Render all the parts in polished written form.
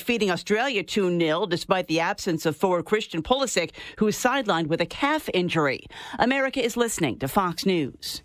defeating Australia 2-0 despite the absence of forward Christian Pulisic, who is sidelined with a calf injury. America is listening to Fox News.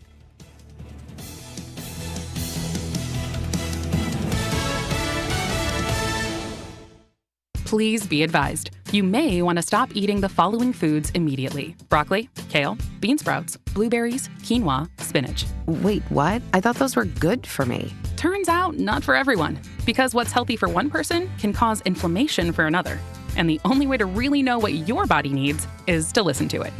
Please be advised, you may want to stop eating the following foods immediately: broccoli, kale, bean sprouts, blueberries, quinoa, spinach. Wait, what? I thought those were good for me. Turns out, not for everyone, because what's healthy for one person can cause inflammation for another. And the only way to really know what your body needs is to listen to it.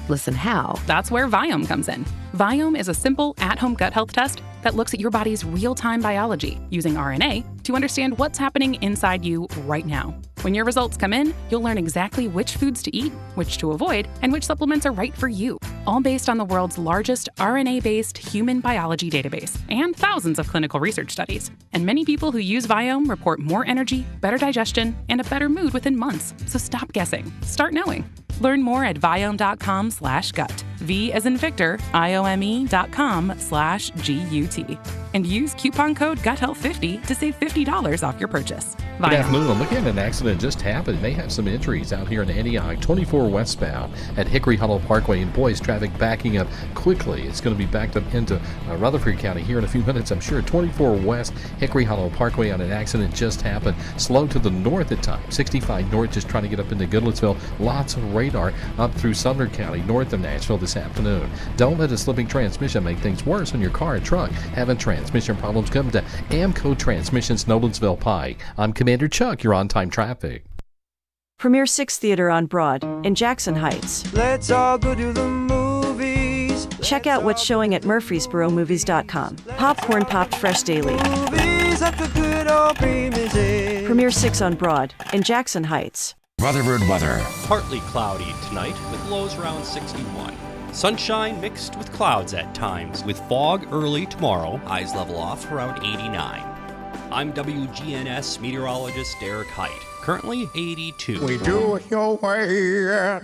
Listen how? That's where Viome comes in. Viome is a simple, at-home gut health test that looks at your body's real-time biology using RNA to understand what's happening inside you right now. When your results come in, you'll learn exactly which foods to eat, which to avoid, and which supplements are right for you, all based on the world's largest RNA-based human biology database and thousands of clinical research studies. And many people who use Viome report more energy, better digestion, and a better mood within months. So stop guessing. Start knowing. Learn more at viome.com/gut. V as in Victor, IOME.com/GUT. And use coupon code GUTHEALTH50 to save $50 off your purchase. Good afternoon. I'm looking at an accident just happened. May have some injuries out here in Antioch, 24 westbound at Hickory Hollow Parkway. And boys, traffic backing up quickly. It's going to be backed up into Rutherford County here in a few minutes, I'm sure. 24 west Hickory Hollow Parkway on an accident just happened. Slow to the north at times. 65 north just trying to get up into Goodlettsville. Lots of radar up through Sumner County, north of Nashville this afternoon. Don't let a slipping transmission make things worse on your car or truck. Having transmission problems, come to Amco Transmissions, Nolensville Pike. I'm Commander Chuck. You're on time traffic. Premier 6 Theater on Broad in Jackson Heights. Let's all go to the movies. Check out what's showing at MurfreesboroMovies.com. Popcorn popped fresh daily. Movies at the good old premises. Premier 6 on Broad in Jackson Heights. Rutherford weather. Partly cloudy tonight with lows around 61. Sunshine mixed with clouds at times, with fog early tomorrow, highs level off around 89. I'm WGNS meteorologist Derek Height, currently 82. We do it your way at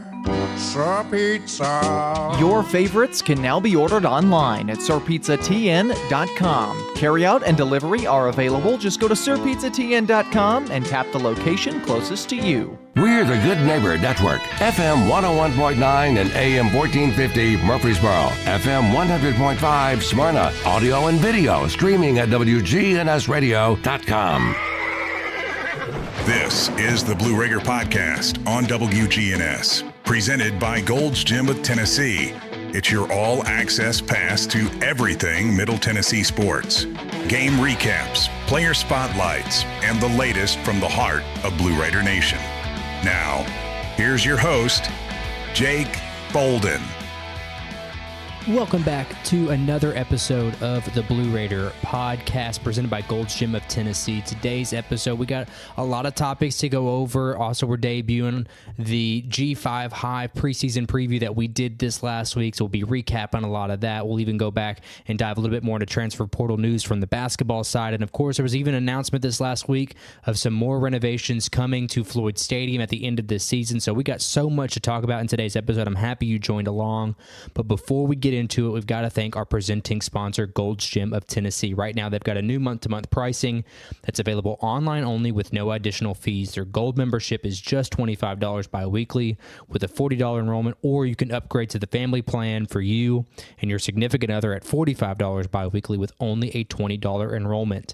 Sir Pizza. Your favorites can now be ordered online at sirpizzatn.com. Carryout and delivery are available. Just go to sirpizzatn.com and tap the location closest to you. We're the Good Neighbor Network, FM 101.9 and AM 1450 Murfreesboro, FM 100.5 Smyrna, audio and video streaming at WGNSradio.com. This is the Blue Raider Podcast on WGNS, presented by Gold's Gym of Tennessee. It's your all-access pass to everything Middle Tennessee sports. Game recaps, player spotlights, and the latest from the heart of Blue Raider Nation. Now, here's your host, Jake Bolden. Welcome back to another episode of the Blue Raider Podcast presented by Gold's Gym of Tennessee. Today's episode, we got a lot of topics to go over. Also, we're debuting the G5 Hive preseason preview that we did this last week, so we'll be recapping a lot of that. We'll even go back and dive a little bit more into transfer portal news from the basketball side. And, of course, there was even an announcement this last week of some more renovations coming to Floyd Stadium at the end of this season. So we got so much to talk about in today's episode. I'm happy you joined along. But before we get into it, we've got to thank our presenting sponsor, Gold's Gym of Tennessee. Right now, they've got a new month-to-month pricing that's available online only with no additional fees. Their Gold membership is just $25 bi-weekly with a $40 enrollment, or you can upgrade to the family plan for you and your significant other at $45 bi-weekly with only a $20 enrollment.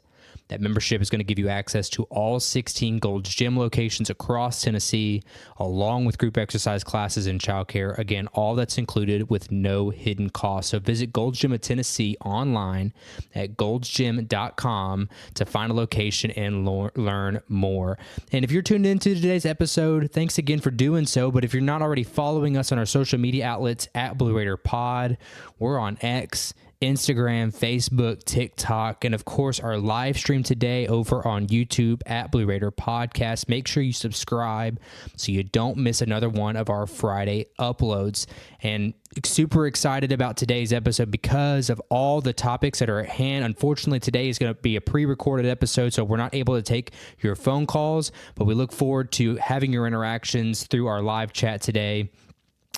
That membership is going to give you access to all 16 Gold's Gym locations across Tennessee, along with group exercise classes and childcare. Again, all that's included with no hidden cost. So visit Gold's Gym of Tennessee online at goldsgym.com to find a location and learn more. And if you're tuned into today's episode, thanks again for doing so. But if you're not already following us on our social media outlets at Blue Raider Pod, we're on X, Instagram, Facebook, TikTok, and of course our live stream today over on YouTube at Blue Raider Podcast. Make sure you subscribe so you don't miss another one of our Friday uploads. And super excited about today's episode because of all the topics that are at hand. Unfortunately, today is going to be a pre-recorded episode, so we're not able to take your phone calls, but we look forward to having your interactions through our live chat today.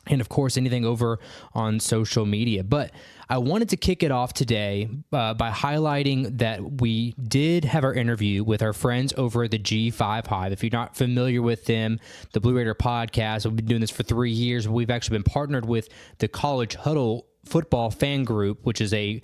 and of course, anything over on social media. But I wanted to kick it off today by highlighting that we did have our interview with our friends over at the G5 Hive. If you're not familiar with them, the Blue Raider podcast, we've been doing this for 3 years. We've actually been partnered with the College Huddle Football Fan Group, which is a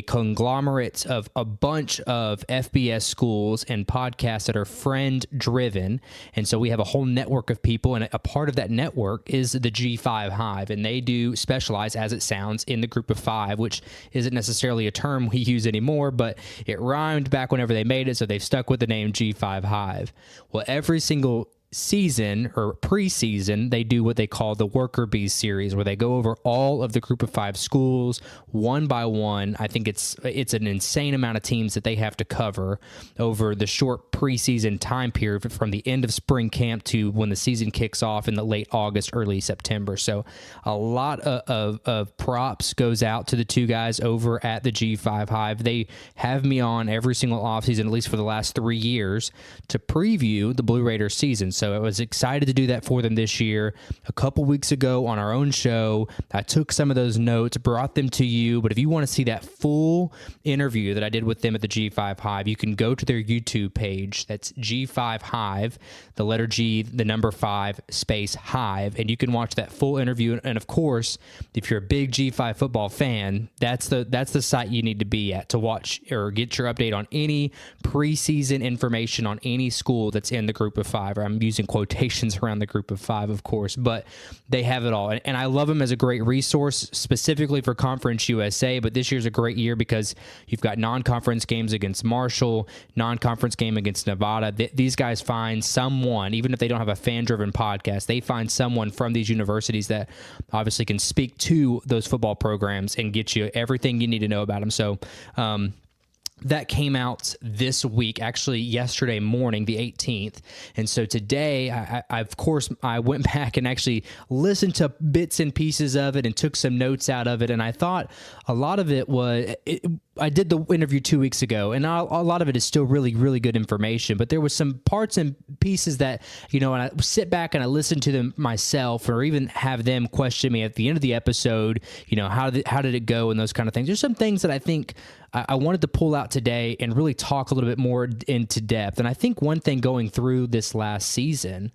conglomerate of a bunch of FBS schools and podcasts that are friend-driven. And so we have a whole network of people, and a part of that network is the G5 Hive. And they do specialize, as it sounds, in the group of five, which isn't necessarily a term we use anymore, but it rhymed back whenever they made it, so they've stuck with the name G5 Hive. Well, every single season or preseason, they do what they call the Worker Bees series, where they go over all of the group of five schools one by one. I think it's an insane amount of teams that they have to cover over the short preseason time period from the end of spring camp to when the season kicks off in the late August, early September. So a lot of props goes out to the two guys over at the G5 Hive. They have me on every single offseason, at least for the last 3 years, to preview the Blue Raiders season. So I was excited to do that for them this year. A couple weeks ago on our own show, I took some of those notes, brought them to you. But if you want to see that full interview that I did with them at the G5 Hive, you can go to their YouTube page. That's G5 Hive, the letter G, the number 5, space Hive. And you can watch that full interview. And of course, if you're a big G5 football fan, that's the site you need to be at to watch or get your update on any preseason information on any school that's in the group of five. I'm using quotations around the group of five, of course, but they have it all. And I love them as a great resource, specifically for Conference USA, but this year's a great year because you've got non-conference games against Marshall, non-conference game against Nevada. These guys find someone, even if they don't have a fan-driven podcast, they find someone from these universities that obviously can speak to those football programs and get you everything you need to know about them. So, that came out this week, actually yesterday morning, the 18th. And so today, I went back and actually listened to bits and pieces of it and took some notes out of it. And I thought a lot of it was... I did the interview 2 weeks ago, and a lot of it is still really, really good information. But there was some parts and pieces that, when I sit back and I listen to them myself, or even have them question me at the end of the episode, how did it go and those kind of things. There's some things that I think I wanted to pull out today and really talk a little bit more into depth. And I think one thing going through this last season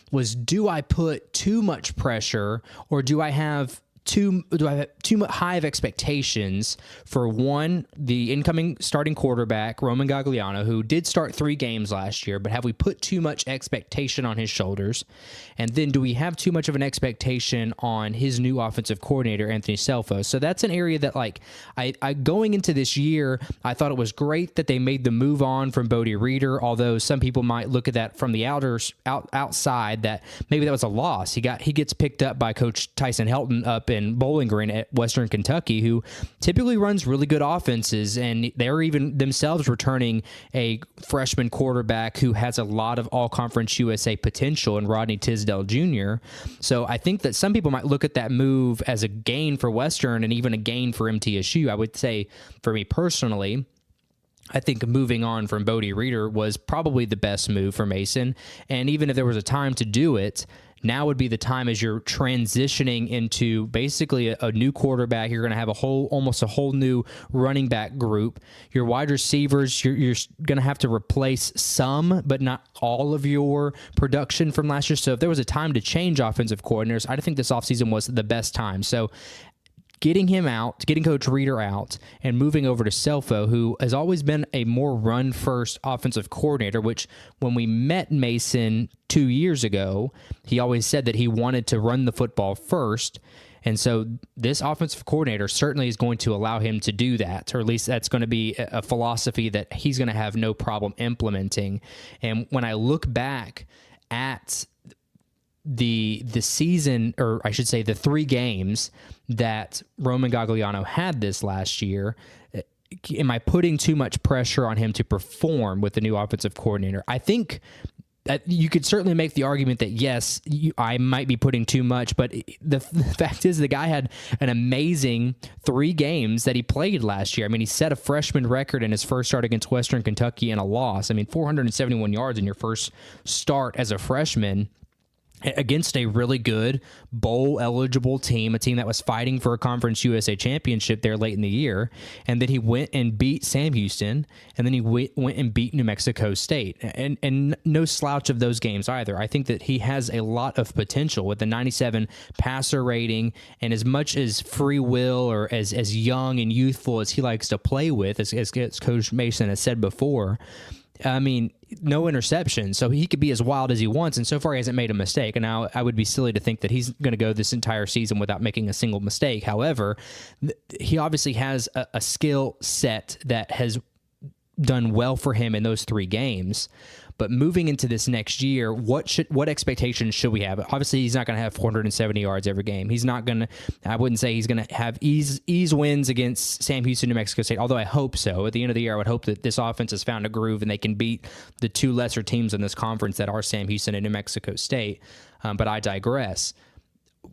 was, do I put too much pressure, or do I have too much high of expectations for one, the incoming starting quarterback, Roman Gagliano, who did start 3 games last year, but have we put too much expectation on his shoulders? And then do we have too much of an expectation on his new offensive coordinator, Anthony Selfo? So that's an area that, I going into this year, I thought it was great that they made the move on from Bodie Reeder, although some people might look at that from the outside that maybe that was a loss. He gets picked up by Coach Tyson Helton up in Bowling Green at Western Kentucky, who typically runs really good offenses, and they're even themselves returning a freshman quarterback who has a lot of all-conference USA potential in Rodney Tisdale Jr. So I think that some people might look at that move as a gain for Western and even a gain for MTSU. I would say, for me personally, I think moving on from Bodie Reeder was probably the best move for Mason. And even if there was a time to do it, now would be the time as you're transitioning into basically a new quarterback. You're going to have almost a whole new running back group. Your wide receivers, you're going to have to replace some, but not all of your production from last year. So if there was a time to change offensive coordinators, I think this offseason was the best time. So getting him out, getting Coach Reeder out, and moving over to Selfo, who has always been a more run-first offensive coordinator, which when we met Mason 2 years ago, he always said that he wanted to run the football first. And so this offensive coordinator certainly is going to allow him to do that, or at least that's going to be a philosophy that he's going to have no problem implementing. And when I look back at the season, or I should say the 3 games that Roman Gagliano had this last year, am I putting too much pressure on him to perform with the new offensive coordinator? I think that you could certainly make the argument that, yes, I might be putting too much, but the fact is the guy had an amazing 3 games that he played last year. I mean, he set a freshman record in his first start against Western Kentucky in a loss. I mean, 471 yards in your first start as a freshman. against a really good bowl-eligible team, a team that was fighting for a Conference USA championship there late in the year, and then he went and beat Sam Houston, and then he went and beat New Mexico State, and no slouch of those games either. I think that he has a lot of potential with the 97 passer rating, and as much as free will or as young and youthful as he likes to play with, as Coach Mason has said before, I mean, no interceptions, so he could be as wild as he wants, and so far he hasn't made a mistake. And now I would be silly to think that he's going to go this entire season without making a single mistake. However, he obviously has a skill set that has done well for him in those 3 games. But moving into this next year, what expectations should we have? Obviously, he's not going to have 470 yards every game. He's not going to, I wouldn't say he's going to have ease wins against Sam Houston, New Mexico State, although I hope so. At the end of the year, I would hope that this offense has found a groove and they can beat the 2 lesser teams in this conference that are Sam Houston and New Mexico State. But I digress.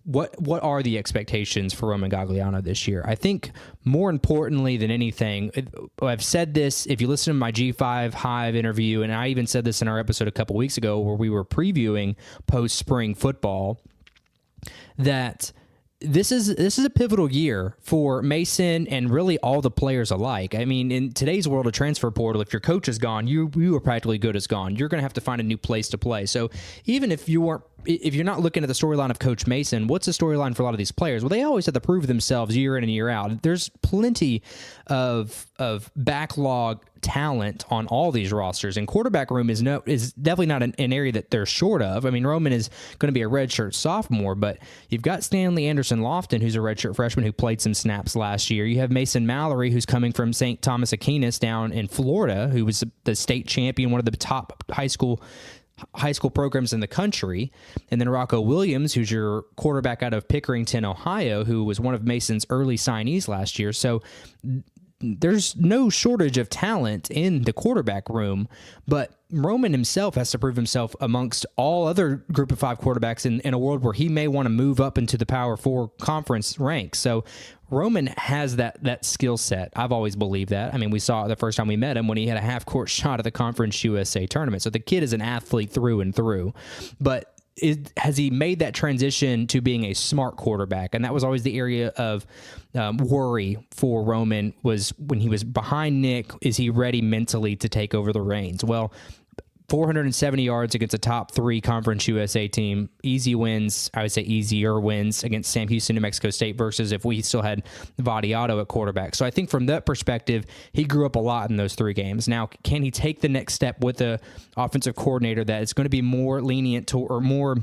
What are the expectations for Roman Gagliano this year? I think more importantly than anything, I've said this, if you listen to my G5 Hive interview, and I even said this in our episode a couple weeks ago where we were previewing post-spring football, that this is a pivotal year for Mason and really all the players alike. I mean, in today's world of transfer portal, if your coach is gone, you are practically good as gone. You're going to have to find a new place to play. So even if you're not looking at the storyline of Coach Mason, what's the storyline for a lot of these players? Well, they always have to prove themselves year in and year out. There's plenty of backlog talent on all these rosters, and quarterback room is definitely not an area that they're short of. I mean, Roman is going to be a redshirt sophomore, but you've got Stanley Anderson-Lofton, who's a redshirt freshman who played some snaps last year. You have Mason Mallory, who's coming from St. Thomas Aquinas down in Florida, who was the state champion, one of the top high school programs in the country. And then Rocco Williams, who's your quarterback out of Pickerington, Ohio, who was one of Mason's early signees last year. So there's no shortage of talent in the quarterback room, but Roman himself has to prove himself amongst all other Group of 5 quarterbacks in a world where he may want to move up into the Power 4 conference ranks. So Roman has that skill set. I've always believed that. I mean, we saw it the first time we met him when he had a half-court shot at the Conference USA tournament. So the kid is an athlete through and through. But has he made that transition to being a smart quarterback? And that was always the area of worry for Roman, was when he was behind Nick, is he ready mentally to take over the reins? Well, 470 yards against a top 3 Conference USA team. Easy wins, I would say easier wins against Sam Houston, New Mexico State versus if we still had Vadiato at quarterback. So I think from that perspective, he grew up a lot in those 3 games. Now, can he take the next step with the offensive coordinator that is going to be more lenient to, or more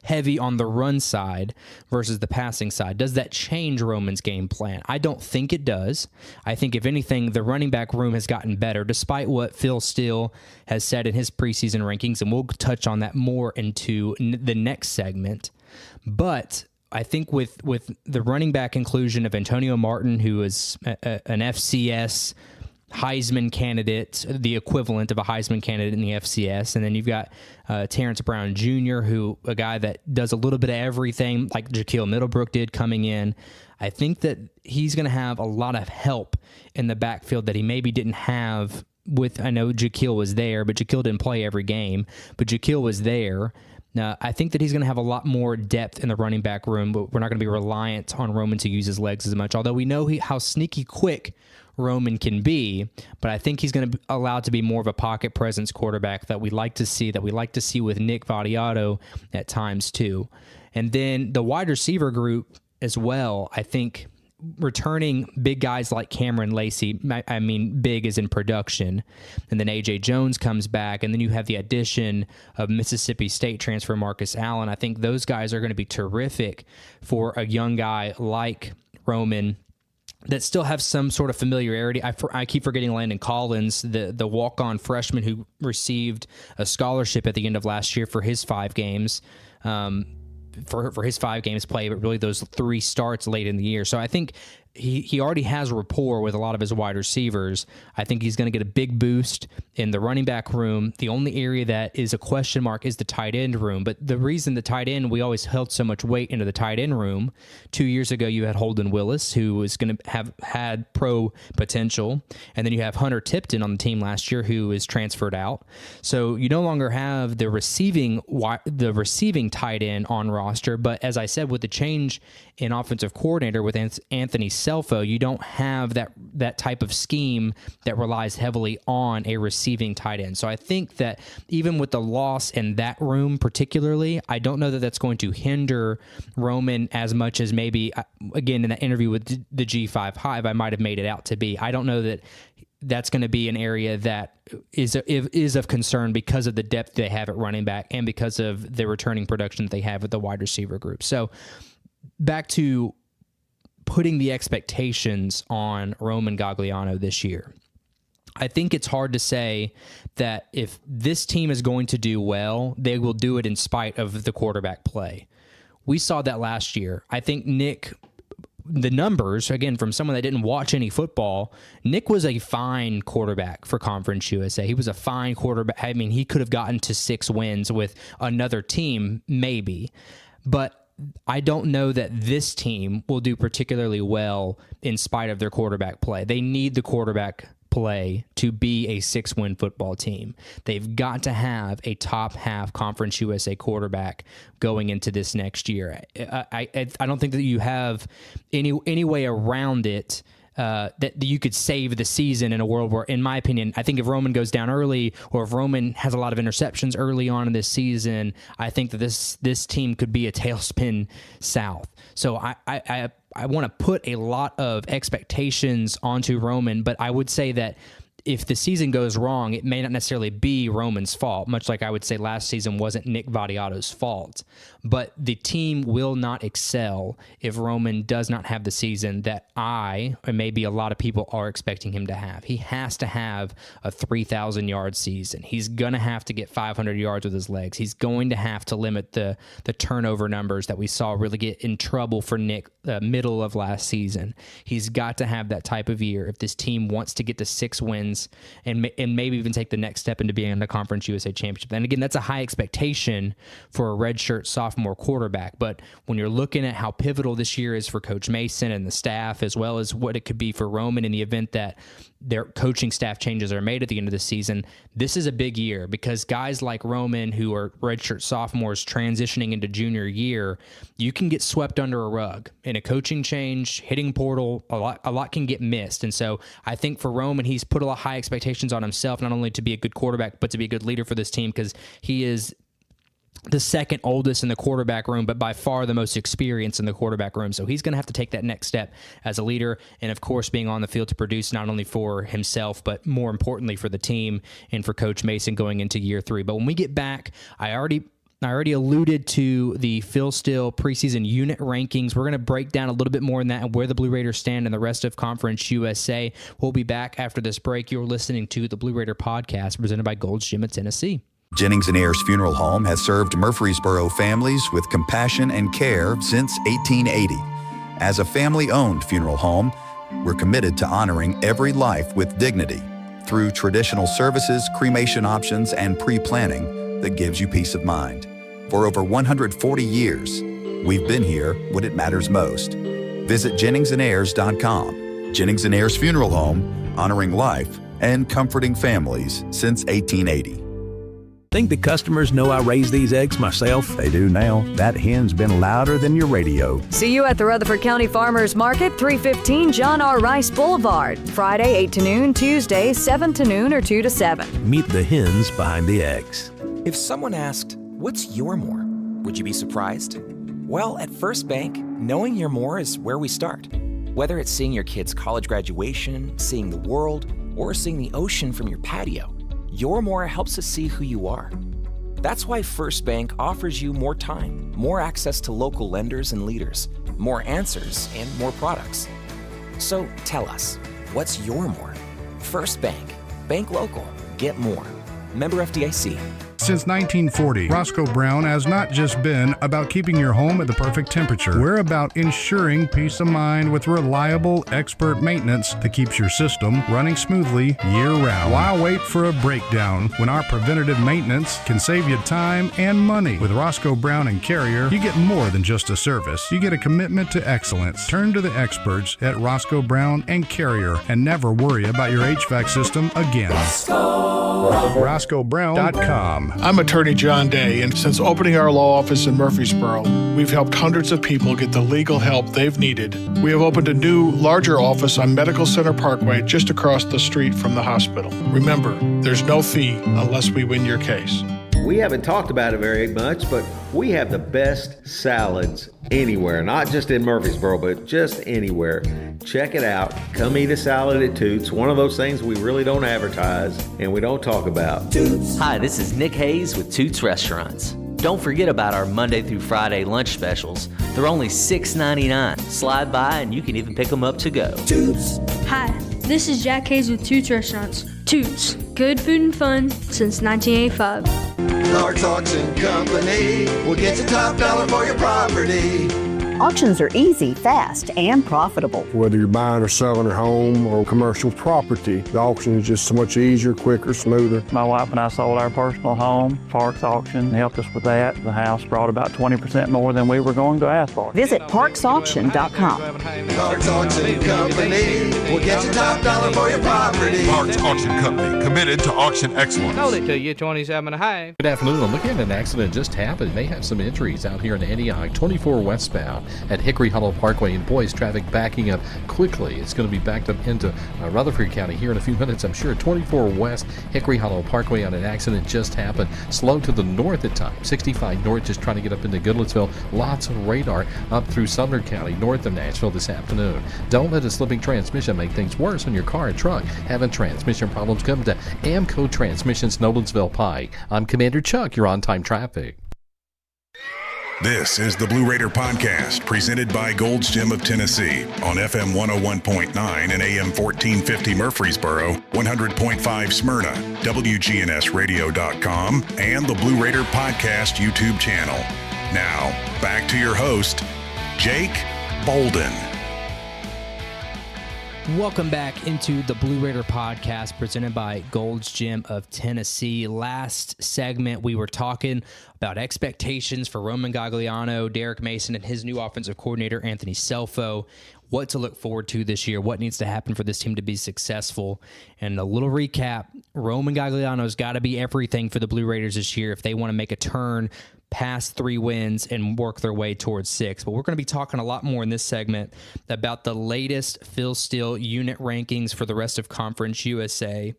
heavy on the run side versus the passing side? Does that change Roman's game plan? I don't think it does. I think, if anything, the running back room has gotten better, despite what Phil Steele has said in his preseason rankings, and we'll touch on that more into the next segment. But I think with the running back inclusion of Antonio Martin, who is an FCS Heisman candidate, the equivalent of a Heisman candidate in the FCS. And then you've got Terrence Brown Jr., who a guy that does a little bit of everything, like Jaquil Middlebrook did coming in. I think that he's going to have a lot of help in the backfield that he maybe didn't have with, I know Jaquil was there, but Jaquil didn't play every game, but Jaquil was there. Now, I think that he's going to have a lot more depth in the running back room, but we're not going to be reliant on Roman to use his legs as much, although we know how sneaky quick Roman can be, but I think he's going to be allowed to be more of a pocket presence quarterback that we like to see with Nick Vadiato at times too. And then the wide receiver group as well, I think returning big guys like Cameron Lacey, I mean big as in production, and then A.J. Jones comes back, and then you have the addition of Mississippi State transfer Marcus Allen. I think those guys are going to be terrific for a young guy like Roman that still have some sort of familiarity. I keep forgetting Landon Collins, the walk-on freshman who received a scholarship at the end of last year for his 5 games, for his 5 games play, but really those 3 starts late in the year. So I think he already has rapport with a lot of his wide receivers. I think he's going to get a big boost in the running back room. The only area that is a question mark is the tight end room. But the reason the tight end, we always held so much weight into the tight end room. 2 years ago, you had Holden Willis, who was going to have had pro potential. And then you have Hunter Tipton on the team last year, who is transferred out. So you no longer have the receiving tight end on roster. But as I said, with the change in offensive coordinator with Anthony Selfo, you don't have that type of scheme that relies heavily on a receiving tight end. So I think that even with the loss in that room particularly, I don't know that that's going to hinder Roman as much as maybe, again, in that interview with the G5 Hive, I might have made it out to be. I don't know that that's going to be an area that is of concern because of the depth they have at running back and because of the returning production that they have with the wide receiver group. So back to putting the expectations on Roman Gagliano this year. I think it's hard to say that if this team is going to do well, they will do it in spite of the quarterback play. We saw that last year. I think Nick, the numbers, again, from someone that didn't watch any football, Nick was a fine quarterback for Conference USA. He was a fine quarterback. I mean, he could have gotten to 6 wins with another team, maybe. But I don't know that this team will do particularly well in spite of their quarterback play. They need the quarterback play to be a 6-win football team. They've got to have a top half Conference USA quarterback going into this next year. I don't think that you have any way around it that you could save the season in a world where, in my opinion, I think if Roman goes down early or if Roman has a lot of interceptions early on in this season, I think that this team could be a tailspin south. So I want to put a lot of expectations onto Roman, but I would say that if the season goes wrong, it may not necessarily be Roman's fault, much like I would say last season wasn't Nick Vadiato's fault. But the team will not excel if Roman does not have the season that I, and maybe a lot of people, are expecting him to have. He has to have a 3,000-yard season. He's going to have to get 500 yards with his legs. He's going to have to limit the turnover numbers that we saw really get in trouble for Nick middle of last season. He's got to have that type of year if this team wants to get to 6 wins and maybe even take the next step into being in the Conference USA Championship. And again, that's a high expectation for a redshirt sophomore quarterback. But when you're looking at how pivotal this year is for Coach Mason and the staff, as well as what it could be for Roman in the event that their coaching staff changes are made at the end of the season, this is a big year because guys like Roman, who are redshirt sophomores transitioning into junior year, you can get swept under a rug. In a coaching change, hitting portal, a lot can get missed. And so I think for Roman, he's put a lot of high expectations on himself, not only to be a good quarterback, but to be a good leader for this team because he is the second oldest in the quarterback room, but by far the most experienced in the quarterback room. So he's going to have to take that next step as a leader and, of course, being on the field to produce not only for himself, but more importantly for the team and for Coach Mason going into year 3. But when we get back, I already alluded to the Phil Steele preseason unit rankings. We're going to break down a little bit more in that and where the Blue Raiders stand in the rest of Conference USA. We'll be back after this break. You're listening to the Blue Raider podcast presented by Gold's Gym of Tennessee. Jennings & Ayers Funeral Home has served Murfreesboro families with compassion and care since 1880. As a family-owned funeral home, we're committed to honoring every life with dignity through traditional services, cremation options, and pre-planning that gives you peace of mind. For over 140 years, we've been here when it matters most. Visit JenningsandAyers.com. Jennings & Ayers Funeral Home, honoring life and comforting families since 1880. Think the customers know I raise these eggs myself? They do now. That hen's been louder than your radio. See you at the Rutherford County Farmers Market, 315 John R. Rice Boulevard. Friday, 8 to noon. Tuesday, 7 to noon or 2 to 7. Meet the hens behind the eggs. If someone asked, what's your more? Would you be surprised? Well, at First Bank, knowing your more is where we start. Whether it's seeing your kid's college graduation, seeing the world, or seeing the ocean from your patio, your more helps us see who you are. That's why First Bank offers you more time, more access to local lenders and leaders, more answers, and more products. So tell us, what's your more? First Bank. Bank local. Get more. Member FDIC. Since 1940, Roscoe Brown has not just been about keeping your home at the perfect temperature. We're about ensuring peace of mind with reliable, expert maintenance that keeps your system running smoothly year-round. Why wait for a breakdown when our preventative maintenance can save you time and money? With Roscoe Brown and Carrier, you get more than just a service. You get a commitment to excellence. Turn to the experts at Roscoe Brown and Carrier and never worry about your HVAC system again. RoscoeBrown.com. I'm attorney John Day, and since opening our law office in Murfreesboro, we've helped hundreds of people get the legal help they've needed. We have opened a new, larger office on Medical Center Parkway just across the street from the hospital. Remember, there's no fee unless we win your case. We haven't talked about it very much, but we have the best salads anywhere, not just in Murfreesboro, but just anywhere. Check it out. Come eat a salad at Toots, one of those things we really don't advertise and we don't talk about. Toots. Hi, this is Nick Hayes with Toots Restaurants. Don't forget about our Monday through Friday lunch specials. They're only $6.99. Slide by and you can even pick them up to go. Toots. Hi, this is Jack Hayes with Toots Restaurants. Toots, good food and fun since 1985. Clark's Auction Company will get you top dollar for your property. Auctions are easy, fast, and profitable. Whether you're buying or selling a home or commercial property, the auction is just so much easier, quicker, smoother. My wife and I sold our personal home. Parks Auction helped us with that. The house brought about 20% more than we were going to ask for. Visit parksauction.com. Clark's Auction Company will get you top dollar for your property. Clark's Auction Company, committed to auction excellence. Sold it to you, 27.5. Good afternoon. I'm looking at an accident just happened. May have some injuries out here in Antioch, 24 westbound at Hickory Hollow Parkway, and boys, traffic backing up quickly. It's going to be backed up into Rutherford County here in a few minutes, I'm sure. 24 west Hickory Hollow Parkway on an accident just happened. Slow to the north at times. 65 north just trying to get up into Goodlettsville. Lots of radar up through Sumner County north of Nashville this afternoon. Don't let a slipping transmission make things worse on your car and truck. Having transmission problems, come to Amco Transmissions, Nolensville Pike. I'm Commander Chuck. You're on time traffic. This is the Blue Raider Podcast, presented by Gold's Gym of Tennessee on FM 101.9 and AM 1450 Murfreesboro, 100.5 Smyrna, WGNSradio.com, and the Blue Raider Podcast YouTube channel. Now, back to your host, Jake Bolden. Welcome back into the Blue Raider Podcast presented by Gold's Gym of Tennessee. Last segment, we were talking about expectations for Roman Gagliano, Derek Mason, and his new offensive coordinator, Anthony Selfo. What to look forward to this year, what needs to happen for this team to be successful. And a little recap, Roman Gagliano's got to be everything for the Blue Raiders this year if they want to make a turn past 3 wins and work their way towards 6. But we're going to be talking a lot more in this segment about the latest Phil Steele unit rankings for the rest of Conference USA.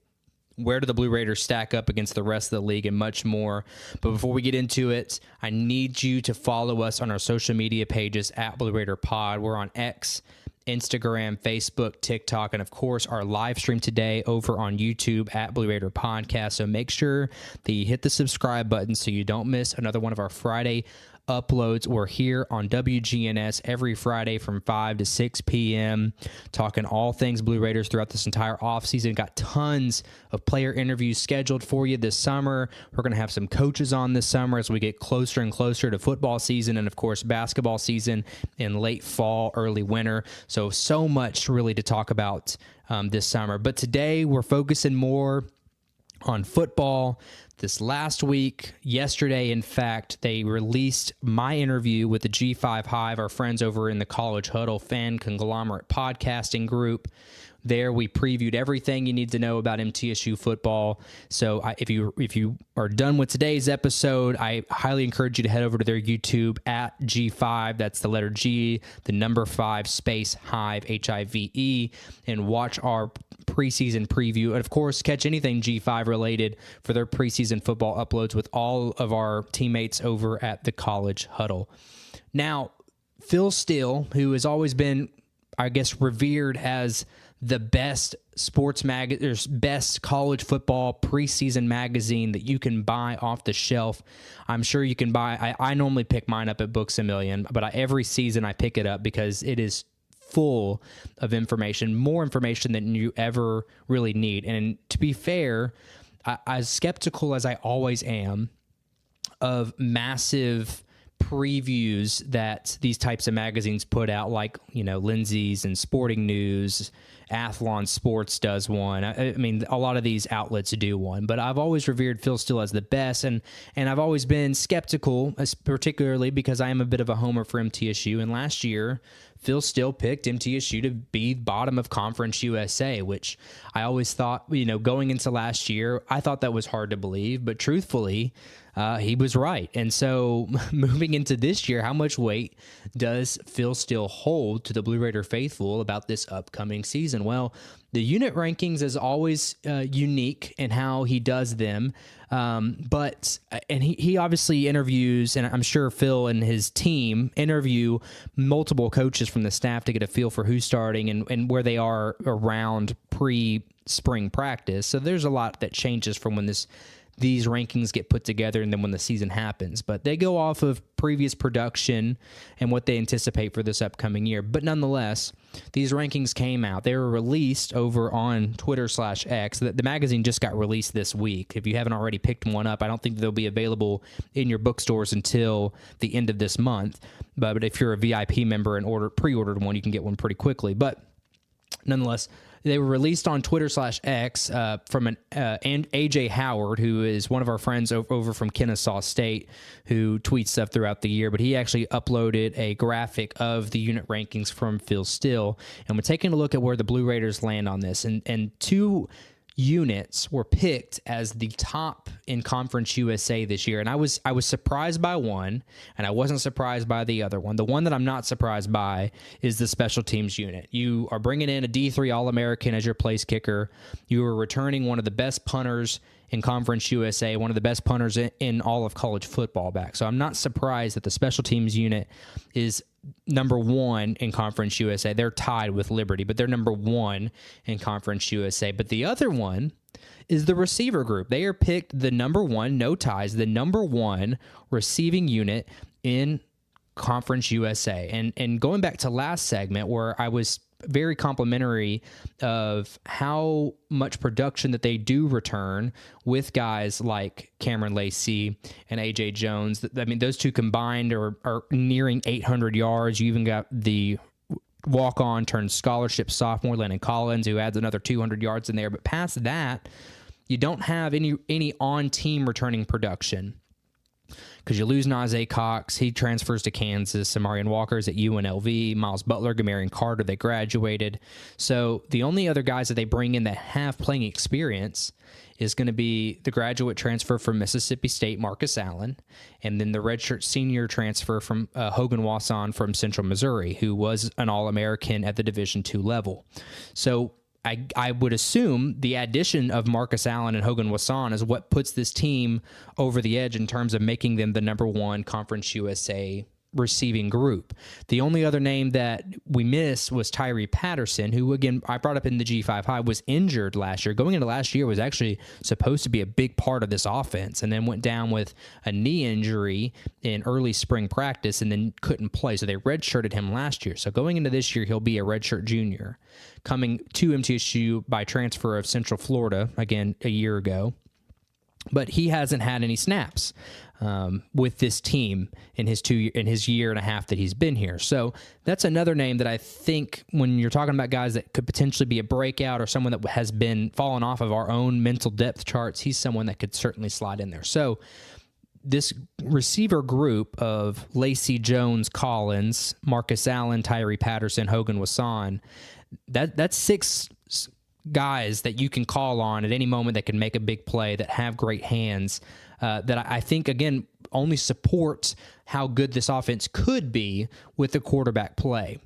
Where do the Blue Raiders stack up against the rest of the league and much more. But before we get into it, I need you to follow us on our social media pages at Blue Raider Pod. We're on X, Instagram, Facebook, TikTok, and of course our live stream today over on YouTube at Blue Raider Podcast. So make sure that you hit the subscribe button so you don't miss another one of our Friday uploads. We're here on WGNS every Friday from 5 to 6 p.m. talking all things Blue Raiders throughout this entire offseason. Got tons of player interviews scheduled for you this summer. We're going to have some coaches on this summer as we get closer and closer to football season and, of course, basketball season in late fall, early winter. So much really to talk about this summer. But today we're focusing more on football. This last week, yesterday, in fact, they released my interview with the G5 Hive, our friends over in the College Huddle fan conglomerate podcasting group. There, we previewed everything you need to know about MTSU football. So if you are done with today's episode, I highly encourage you to head over to their YouTube at G5. That's the letter G, the number 5, space Hive, Hive, and watch our preseason preview. And, of course, catch anything G5 related for their preseason football uploads with all of our teammates over at the College Huddle. Now, Phil Steele, who has always been, I guess, revered as the best best college football preseason magazine that you can buy off the shelf. I'm sure you can buy. I normally pick mine up at Books A Million, but every season I pick it up because it is full of information, more information than you ever really need. And to be fair, as skeptical as I always am of massive previews that these types of magazines put out, like, Lindsay's and Sporting News, Athlon Sports does one. I mean, a lot of these outlets do one, but I've always revered Phil Steele as the best, and I've always been skeptical, particularly because I am a bit of a homer for MTSU, and last year, Phil Steele picked MTSU to be bottom of Conference USA, which I always thought, going into last year, I thought that was hard to believe, but truthfully, he was right. And so moving into this year, how much weight does Phil Steele hold to the Blue Raider faithful about this upcoming season? Well, the unit rankings is always unique in how he does them. But he obviously interviews, and I'm sure Phil and his team interview multiple coaches from the staff to get a feel for who's starting and where they are around pre-spring practice. So there's a lot that changes from when these rankings get put together and then when the season happens. But they go off of previous production and what they anticipate for this upcoming year. But nonetheless, these rankings came out. They were released over on Twitter/X. The magazine just got released this week. If you haven't already picked one up, I don't think they'll be available in your bookstores until the end of this month. But if you're a VIP member and pre-ordered one, you can get one pretty quickly. But nonetheless, they were released on Twitter/X from an AJ Howard, who is one of our friends over from Kennesaw State, who tweets stuff throughout the year. But he actually uploaded a graphic of the unit rankings from Phil Steele. And we're taking a look at where the Blue Raiders land on this. And two units were picked as the top in Conference USA this year. And I was surprised by one, and I wasn't surprised by the other one. The one that I'm not surprised by is the special teams unit. You are bringing in a D3 All-American as your place kicker. You are returning one of the best punters in Conference USA, one of the best punters in all of college football back. So I'm not surprised that the special teams unit is number one in Conference USA. They're tied with Liberty, but they're number one in Conference USA. But the other one is the receiver group. They are picked the number one, no ties, the number one receiving unit in Conference USA. And going back to last segment where I was very complimentary of how much production that they do return with guys like Cameron Lacey and A.J. Jones. I mean, those two combined are nearing 800 yards. You even got the walk-on turned scholarship sophomore Lennon Collins, who adds another 200 yards in there. But past that, you don't have any on-team returning production, because you lose Najee Cox. He transfers to Kansas. Samarian Walker's at UNLV. Miles Butler, Gamarian Carter, they graduated. So the only other guys that they bring in that have playing experience is going to be the graduate transfer from Mississippi State, Marcus Allen, and then the redshirt senior transfer from Hogan Wasson from Central Missouri, who was an All-American at the Division II level. So I would assume the addition of Marcus Allen and Hogan Wasson is what puts this team over the edge in terms of making them the number one Conference USA receiving group. The only other name that we missed was Tyree Patterson, who, again, I brought up in the G5 High, was injured last year. Going into last year was actually supposed to be a big part of this offense, and then went down with a knee injury in early spring practice and then couldn't play. So they redshirted him last year. So going into this year, he'll be a redshirt junior, coming to MTSU by transfer of Central Florida, again, a year ago. But he hasn't had any snaps with this team in his year and a half that he's been here. So that's another name that I think when you're talking about guys that could potentially be a breakout or someone that has been fallen off of our own mental depth charts, he's someone that could certainly slide in there. So this receiver group of Lacey, Jones, Collins, Marcus Allen, Tyree Patterson, Hogan Wasson, that's six guys that you can call on at any moment that can make a big play, that have great hands, that I think, again, only supports how good this offense could be with the quarterback play.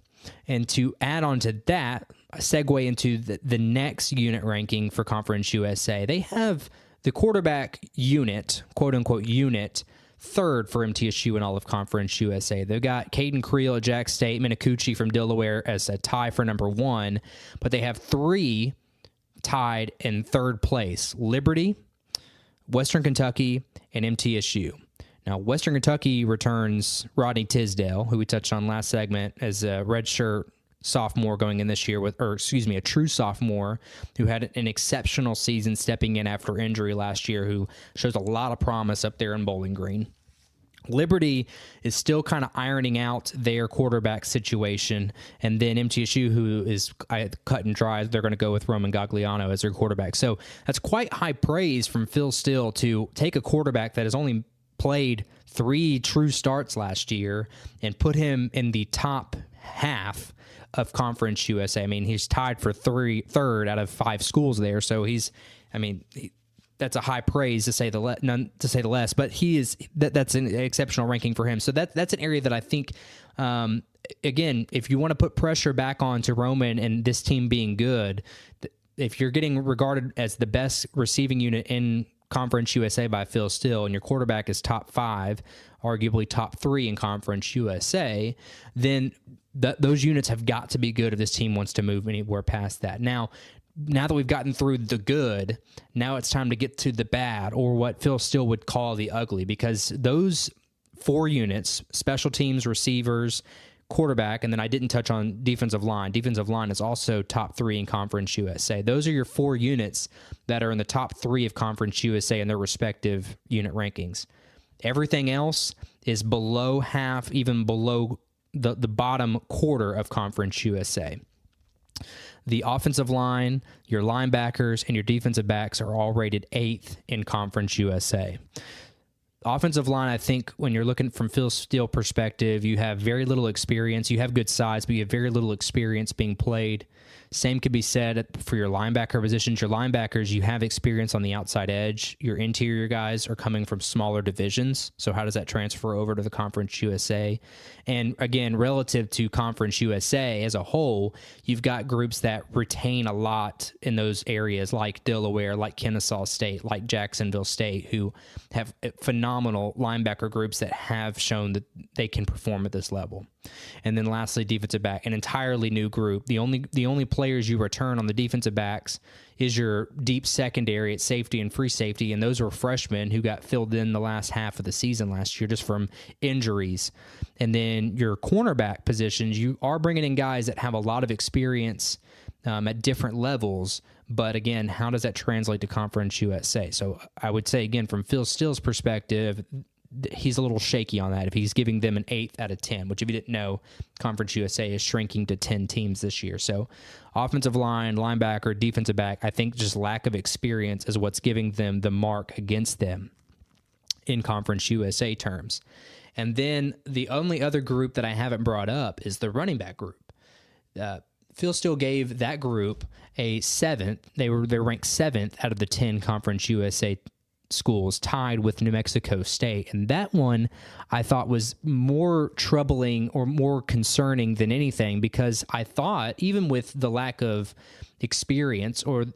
And to add on to that, segue into the next unit ranking for Conference USA, they have the quarterback unit, quote-unquote unit, third for MTSU in all of Conference USA. They've got Caden Creel at Jack State, Minicucci from Delaware as a tie for number one, but they have three tied in third place: Liberty, Western Kentucky, and MTSU. Now, Western Kentucky returns Rodney Tisdale, who we touched on last segment, as a redshirt sophomore going in this year a true sophomore who had an exceptional season stepping in after injury last year, who shows a lot of promise up there in Bowling Green. Liberty is still kind of ironing out their quarterback situation, and then MTSU, who is cut and dry, they're going to go with Roman Gagliano as their quarterback. So that's quite high praise from Phil Steele to take a quarterback that has only played 3 true starts last year and put him in the top half of Conference USA. I mean, he's tied for third out of 5 schools there, so that's a high praise to say the less. But he is that's an exceptional ranking for him. So that's an area that I think, again, if you want to put pressure back onto Roman and this team being good, if you're getting regarded as the best receiving unit in Conference USA by Phil Steele, and your quarterback is top 5, arguably top 3 in Conference USA, then those units have got to be good if this team wants to move anywhere past that. Now that we've gotten through the good, now it's time to get to the bad, or what Phil Steele would call the ugly, because those 4 units, special teams, receivers, quarterback, and then I didn't touch on defensive line. Defensive line is also top 3 in Conference USA. Those are your 4 units that are in the top 3 of Conference USA in their respective unit rankings. Everything else is below half, even below the bottom quarter of Conference USA. The offensive line, your linebackers, and your defensive backs are all rated 8th in Conference USA. Offensive line, I think when you're looking from Phil Steele perspective, you have very little experience. You have good size, but you have very little experience being played. Same could be said for your linebacker positions. Your linebackers, you have experience on the outside edge. Your interior guys are coming from smaller divisions. So how does that transfer over to the Conference USA? And again, relative to Conference USA as a whole, you've got groups that retain a lot in those areas, like Delaware, like Kennesaw State, like Jacksonville State, who have phenomenal linebacker groups that have shown that they can perform at this level. And then lastly, defensive back, an entirely new group. The only players you return on the defensive backs is your deep secondary at safety and free safety, and those were freshmen who got filled in the last half of the season last year just from injuries. And then your cornerback positions, you are bringing in guys that have a lot of experience at different levels, but again, how does that translate to Conference USA? So I would say, again, from Phil Steele's perspective, he's a little shaky on that if he's giving them an 8th out of 10, which if you didn't know, Conference USA is shrinking to 10 teams this year. So offensive line, linebacker, defensive back, I think just lack of experience is what's giving them the mark against them in Conference USA terms. And then the only other group that I haven't brought up is the running back group. Phil Steele gave that group a 7th. They're ranked 7th out of the 10 Conference USA schools, tied with New Mexico State. And that one I thought was more troubling or more concerning than anything, because I thought even with the lack of experience or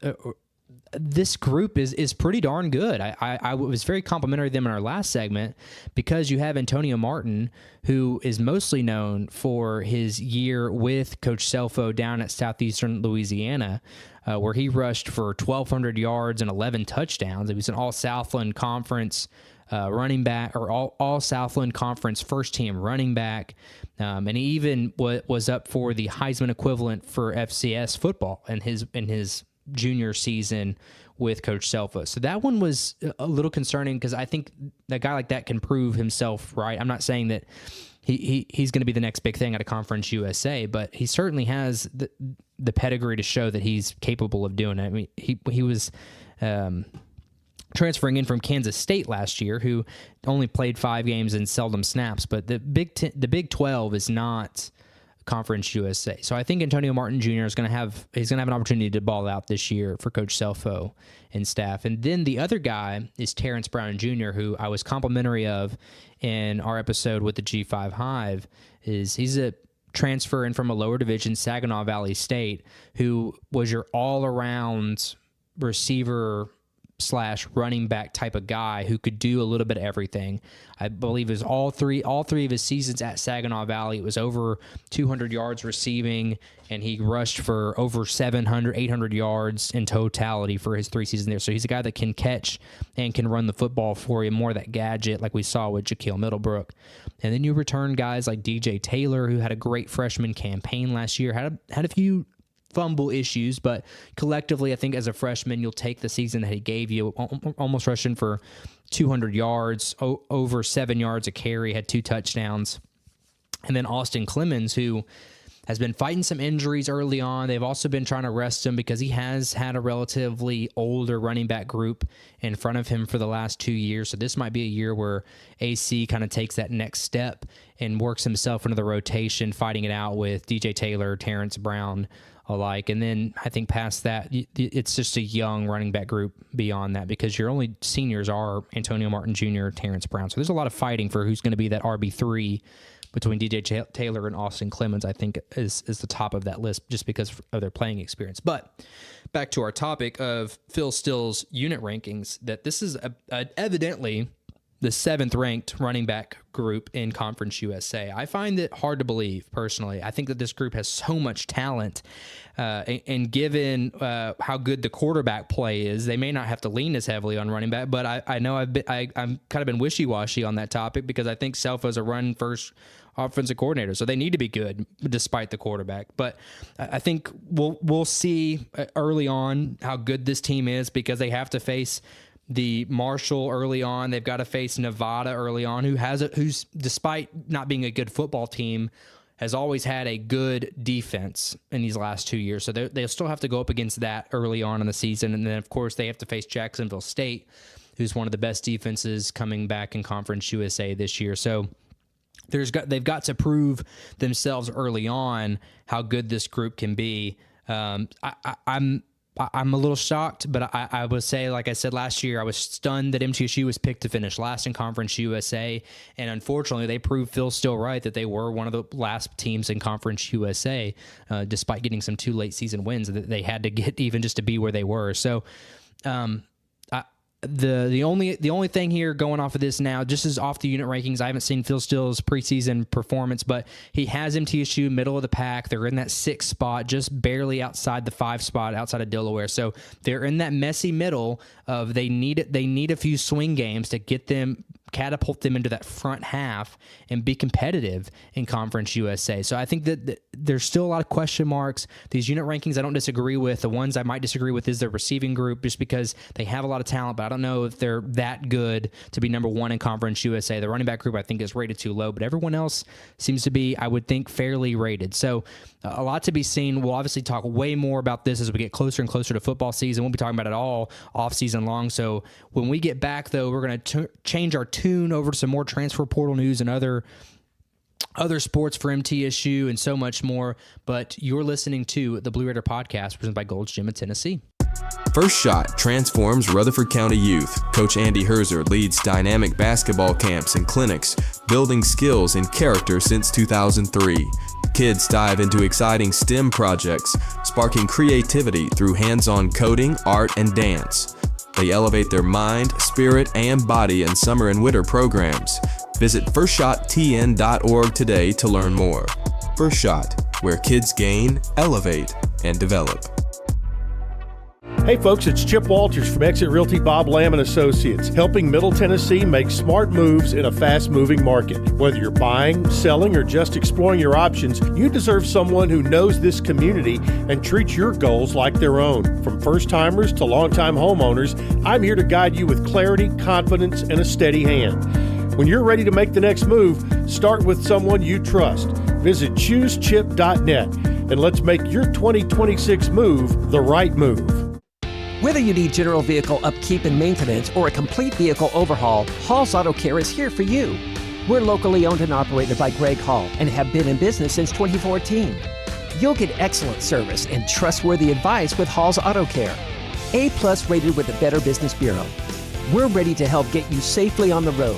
this group is pretty darn good. I was very complimentary of them in our last segment, because you have Antonio Martin, who is mostly known for his year with Coach Selfo down at Southeastern Louisiana, where he rushed for 1,200 yards and 11 touchdowns. It was an all-Southland Conference running back, or all Southland Conference first-team running back, and he even was up for the Heisman equivalent for FCS football in his junior season with Coach Selfo. So that one was a little concerning, because I think a guy like that can prove himself right. I'm not saying that he's going to be the next big thing out of Conference USA, but he certainly has the pedigree to show that he's capable of doing it. I mean, he was transferring in from Kansas State last year, who only played 5 games and seldom snaps, but the Big 12 is not Conference USA. So I think Antonio Martin Jr. is going to have an opportunity to ball out this year for Coach Selfo and staff. And then the other guy is Terrence Brown Jr., who I was complimentary of in our episode with the G5 Hive. He's a transfer in from a lower division, Saginaw Valley State, who was your all-around receiver / running back type of guy who could do a little bit of everything. I believe it was all three of his seasons at Saginaw Valley. It was over 200 yards receiving, and he rushed for over 700, 800 yards in totality for his 3 seasons there. So he's a guy that can catch and can run the football for you, more of that gadget like we saw with Jaquil Middlebrook. And then you return guys like DJ Taylor, who had a great freshman campaign last year, had a few fumble issues, but collectively, I think as a freshman, you'll take the season that he gave you, almost rushing for 200 yards, over 7 yards a carry, had 2 touchdowns. And then Austin Clemens, who has been fighting some injuries early on. They've also been trying to rest him because he has had a relatively older running back group in front of him for the last 2 years. So this might be a year where AC kind of takes that next step and works himself into the rotation, fighting it out with DJ Taylor, Terrence Brown alike. And then I think past that, it's just a young running back group beyond that, because your only seniors are Antonio Martin Jr., Terrence Brown. So there's a lot of fighting for who's going to be that RB3 between DJ Taylor and Austin Clemens. I think is the top of that list just because of their playing experience. But back to our topic of Phil Still's unit rankings, that this is evidently the 7th ranked running back group in Conference USA. I find it hard to believe, personally. I think that this group has so much talent, and given how good the quarterback play is, they may not have to lean as heavily on running back, but I know I'm kind of been wishy-washy on that topic, because I think Selfa's a run-first offensive coordinator, so they need to be good despite the quarterback. But I think we'll see early on how good this team is, because they have to face the Marshall early on. They've got to face Nevada early on, who's despite not being a good football team, has always had a good defense in these last 2 years. So they'll still have to go up against that early on in the season. And then, of course, they have to face Jacksonville State, who's one of the best defenses coming back in Conference USA this year. So they've got to prove themselves early on how good this group can be. I'm a little shocked, but I would say, like I said last year, I was stunned that MTSU was picked to finish last in Conference USA, and unfortunately, they proved Phil Still right that they were one of the last teams in Conference USA, despite getting some 2 late season wins that they had to get even just to be where they were. So, the only thing here going off of this now, just as off the unit rankings, I haven't seen Phil Still's preseason performance, but he has MTSU middle of the pack. They're in that 6th spot, just barely outside the 5 spot, outside of Delaware. So they're in that messy middle of they need a few swing games to get them, catapult them into that front half and be competitive in Conference USA. So I think that there's still a lot of question marks. These unit rankings I don't disagree with. The ones I might disagree with is their receiving group, just because they have a lot of talent, but I don't know if they're that good to be number 1 in Conference USA. The running back group I think is rated too low, but everyone else seems to be, I would think, fairly rated. So a lot to be seen. We'll obviously talk way more about this as we get closer and closer to football season. We'll be talking about it all off season long. So when we get back, though, we're going to change our tune over to some more transfer portal news and other sports for MTSU and so much more. But you're listening to the Blue Raider Podcast, presented by Gold's Gym of Tennessee. First Shot transforms Rutherford County youth. Coach Andy Herzer leads dynamic basketball camps and clinics, building skills and character since 2003. Kids dive into exciting STEM projects, sparking creativity through hands-on coding, art, and dance. They elevate their mind, spirit, and body in summer and winter programs. Visit FirstShotTN.org today to learn more. First Shot, where kids gain, elevate, and develop. Hey folks, it's Chip Walters from Exit Realty Bob Lamb & Associates, helping Middle Tennessee make smart moves in a fast-moving market. Whether you're buying, selling, or just exploring your options, you deserve someone who knows this community and treats your goals like their own. From first-timers to long-time homeowners, I'm here to guide you with clarity, confidence, and a steady hand. When you're ready to make the next move, start with someone you trust. Visit ChooseChip.net and let's make your 2026 move the right move. Whether you need general vehicle upkeep and maintenance or a complete vehicle overhaul, Hall's Auto Care is here for you. We're locally owned and operated by Greg Hall and have been in business since 2014. You'll get excellent service and trustworthy advice with Hall's Auto Care. A+ rated with the Better Business Bureau. We're ready to help get you safely on the road.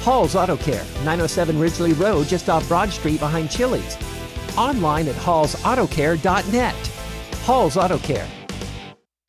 Hall's Auto Care, 907 Ridgely Road, just off Broad Street behind Chili's. Online at hallsautocare.net. Hall's Auto Care.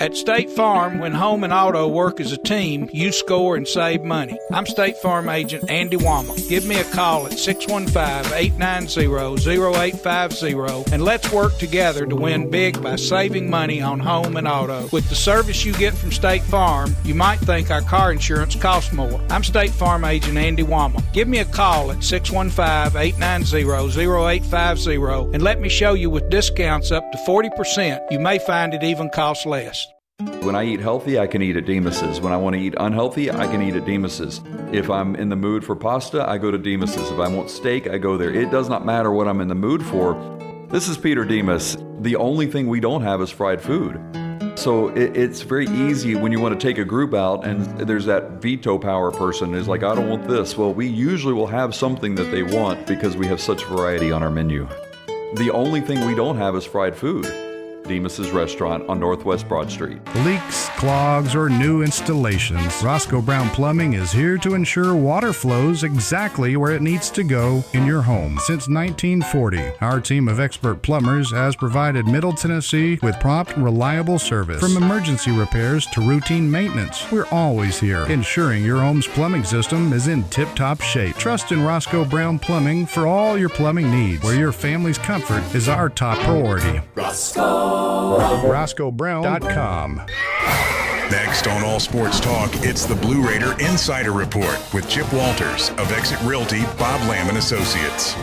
At State Farm, when home and auto work as a team, you score and save money. I'm State Farm agent Andy Wama. Give me a call at 615-890-0850 and let's work together to win big by saving money on home and auto. With the service you get from State Farm, you might think our car insurance costs more. I'm State Farm agent Andy Wama. Give me a call at 615-890-0850 and let me show you with discounts up to 40%. You may find it even costs less. When I eat healthy, I can eat at Demas's. When I want to eat unhealthy, I can eat at Demas's. If I'm in the mood for pasta, I go to Demas's. If I want steak, I go there. It does not matter what I'm in the mood for. This is Peter Demas. The only thing we don't have is fried food. So it's very easy when you want to take a group out and there's that veto power person who's like, I don't want this. Well, we usually will have something that they want because we have such variety on our menu. The only thing we don't have is fried food. Demas's Restaurant on Northwest Broad Street. Leaks, clogs, or new installations, Roscoe Brown Plumbing is here to ensure water flows exactly where it needs to go in your home. Since 1940, our team of expert plumbers has provided Middle Tennessee with prompt, reliable service. From emergency repairs to routine maintenance, we're always here, ensuring your home's plumbing system is in tip-top shape. Trust in Roscoe Brown Plumbing for all your plumbing needs, where your family's comfort is our top priority. RoscoeBrown.com. Next on All Sports Talk, it's the Blue Raider Insider Report with Chip Walters of Exit Realty, Bob Lamb & Associates.